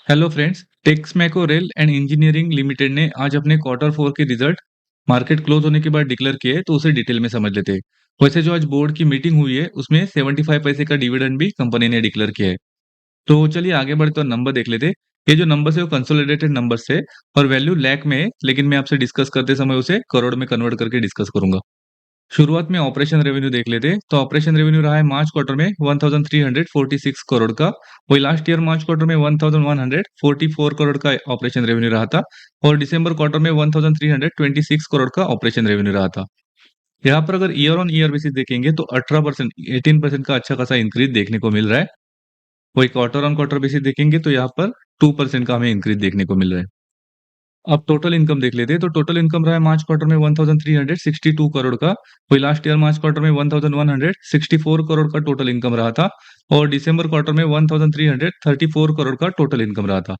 Hello friends, Texmaco rail and engineering limited ने आज अपने क्वार्टर फोर के रिजल्ट मार्केट क्लोज होने के बाद डिक्लेयर किए, तो उसे डिटेल में समझ लेते हैं। वैसे जो आज बोर्ड की मीटिंग हुई है उसमें 75 पैसे का डिविडेंड भी कंपनी ने डिक्लेयर किया है। तो चलिए आगे बढ़ते और नंबर देख लेते हैं। ये जो नंबर्स है वो कंसोलिडेटेड नंबर्स है और वैल्यू लैख में है, लेकिन मैं आपसे डिस्कस करते समय उसे करोड़ में कन्वर्ट करके डिस्कस करूंगा। शुरुआत में ऑपरेशन रेवेन्यू देख लेते हैं, तो ऑपरेशन रेवेन्यू रहा है मार्च क्वार्टर में 1346 करोड़ का। वही लास्ट ईयर मार्च क्वार्टर में 1144 करोड़ का ऑपरेशन रेवेन्यू रहा था। और दिसंबर क्वार्टर में 1326 करोड़ का ऑपरेशन रेवेन्यू रहा था। यहाँ पर अगर ईयर ऑन ईयर बेसिस देखेंगे तो 18% 18% का अच्छा खासा इंक्रीज देखने को मिल रहा है। वही क्वार्टर ऑन क्वार्टर बेसिस देखेंगे तो यहाँ पर 2% का हमें इंक्रीज देखने को मिल रहा है। अब टोटल इनकम देख लेते हैं, तो टोटल इनकम रहा है मार्च क्वार्टर में 1362 करोड़ का। वही लास्ट ईयर मार्च क्वार्टर में 1164 करोड़ का टोटल इनकम रहा था। और दिसंबर क्वार्टर में 1334 करोड़ का टोटल इनकम रहा था।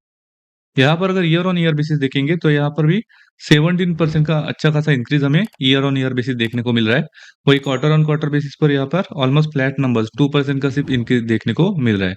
यहाँ पर अगर ईयर ऑन ईयर बेसिस देखेंगे तो यहाँ पर भी 17% का अच्छा खासा इंक्रीज हमें ईयर ऑन ईयर बेसिस देखने को मिल रहा है। वही क्वार्टर ऑन क्वार्टर बेसिस पर यहाँ पर ऑलमोस्ट फ्लैट नंबर्स 2% का सिर्फ इंक्रीज देखने को मिल रहा है।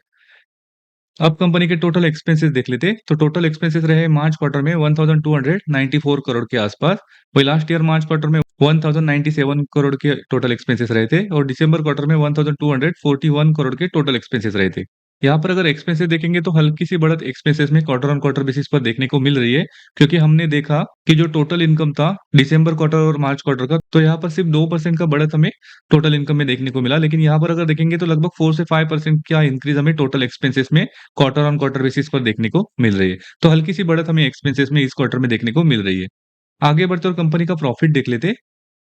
अब कंपनी के टोटल एक्सपेंसेस देख लेते हैं, तो टोटल एक्सपेंसेस रहे मार्च क्वार्टर में 1294 करोड़ के आसपास। वही लास्ट ईयर मार्च क्वार्टर में 1097 करोड़ के टोटल एक्सपेंसेस रहे थे और दिसंबर क्वार्टर में 1241 करोड़ के टोटल एक्सपेंसेस रहे थे। यहाँ पर अगर एक्सपेंसेस देखेंगे तो हल्की सी बढ़त एक्सपेंसेस में क्वार्टर ऑन क्वार्टर बेसिस पर देखने को मिल रही है, क्योंकि हमने देखा कि जो टोटल इनकम था दिसंबर क्वार्टर और मार्च क्वार्टर का, तो यहाँ पर सिर्फ 2% का बढ़त हमें टोटल इनकम में देखने को मिला। लेकिन यहाँ पर अगर देखेंगे तो लगभग 4 से 5% का इंक्रीज हमें टोटल एक्सपेंसेस में क्वार्टर ऑन क्वार्टर बेसिस पर देखने को मिल रही है। तो हल्की सी बढ़त हमें एक्सपेंसेस में इस क्वार्टर में देखने को मिल रही है। आगे बढ़ते और कंपनी का प्रॉफिट देख लेते।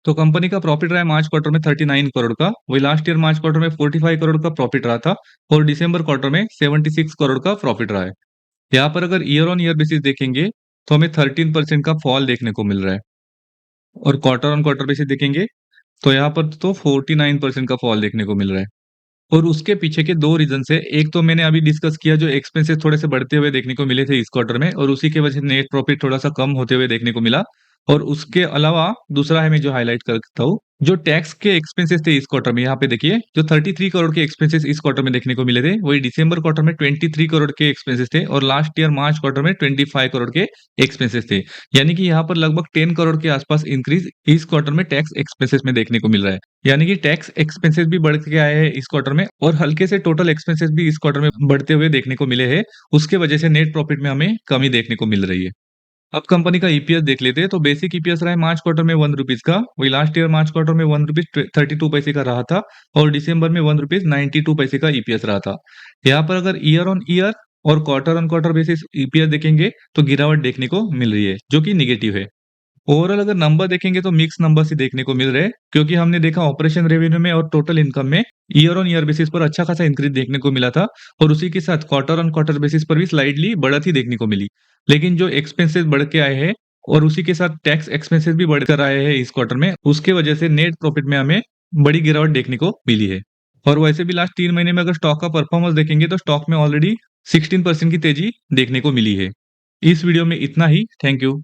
तो कंपनी का प्रॉफिट रहा है मार्च क्वार्टर में 39 करोड़ का। वही लास्ट ईयर मार्च क्वार्टर में 45 करोड़ का प्रॉफिट रहा था। और दिसंबर क्वार्टर में 76 करोड़ का प्रॉफिट रहा है। यहाँ पर अगर ईयर ऑन ईयर बेसिस देखेंगे तो हमें 13% का फॉल देखने को मिल रहा है। और क्वार्टर ऑन क्वार्टर बेसिस देखेंगे तो यहाँ पर तो 49% का फॉल देखने को मिल रहा है। और उसके पीछे के 2 रीज़न्स है। एक तो मैंने अभी डिस्कस किया, जो एक्सपेंसेस थोड़े-से बढ़ते हुए देखने को मिले थे इस क्वार्टर में, और उसी की वजह से नेट प्रॉफिट थोड़ा-सा कम होते हुए देखने को मिला। और उसके अलावा दूसरा है, मैं जो हाइलाइट करता हूँ, जो टैक्स के एक्सपेंसेस थे इस क्वार्टर में, यहाँ पे देखिए जो 33 करोड़ के एक्सपेंसेस इस क्वार्टर में देखने को मिले थे, वही दिसंबर क्वार्टर में 23 करोड़ के एक्सपेंसेस थे और लास्ट ईयर मार्च क्वार्टर में 25 करोड़ के एक्सपेंसेस थे। यानी कि यहाँ पर लगभग 10 करोड़ के आसपास इंक्रीज इस क्वार्टर में टैक्स एक्सपेंसेस में देखने को मिल रहा है। यानी कि टैक्स एक्सपेंसेस भी बढ़ के आए हैं इस क्वार्टर में और हल्के से टोटल एक्सपेंसेस भी इस क्वार्टर में बढ़ते हुए देखने को मिले हैं। उसके वजह से नेट प्रॉफिट में हमें कमी देखने को मिल रही है। अब कंपनी का ईपीएस देख लेते हैं, तो बेसिक ईपीएस रहा है मार्च क्वार्टर में 1 रुपीज का। वही लास्ट ईयर मार्च क्वार्टर में 1 रुपीज 32 पैसे का रहा था। और दिसंबर में 1 रुपीज 92 पैसे का ईपीएस रहा था। यहाँ पर अगर ईयर ऑन ईयर और quarter on quarter basis EPS देखेंगे तो गिरावट देखने को मिल रही है, जो कि निगेटिव है। ओवरऑल अगर नंबर देखेंगे तो मिक्स नंबर्स ही देखने को मिल रहे हैं, क्योंकि हमने देखा ऑपरेशन रेवेन्यू में और टोटल इनकम में ईयर ऑन ईयर बेसिस पर अच्छा खासा इंक्रीज देखने को मिला था। और उसी के साथ क्वार्टर ऑन क्वार्टर बेसिस पर भी स्लाइडली बढ़त ही देखने को मिली। लेकिन जो एक्सपेंसेस बढ़ के आए हैं और उसी के साथ टैक्स एक्सपेंसेस भी बढ़कर आए हैं इस क्वार्टर में, उसके वजह से नेट प्रॉफिट में हमें बड़ी गिरावट देखने को मिली है। और वैसे भी लास्ट 3 महीने में अगर स्टॉक का परफॉर्मेंस देखेंगे तो स्टॉक में ऑलरेडी 16% की तेजी देखने को मिली है। इस वीडियो में इतना ही। Thank you.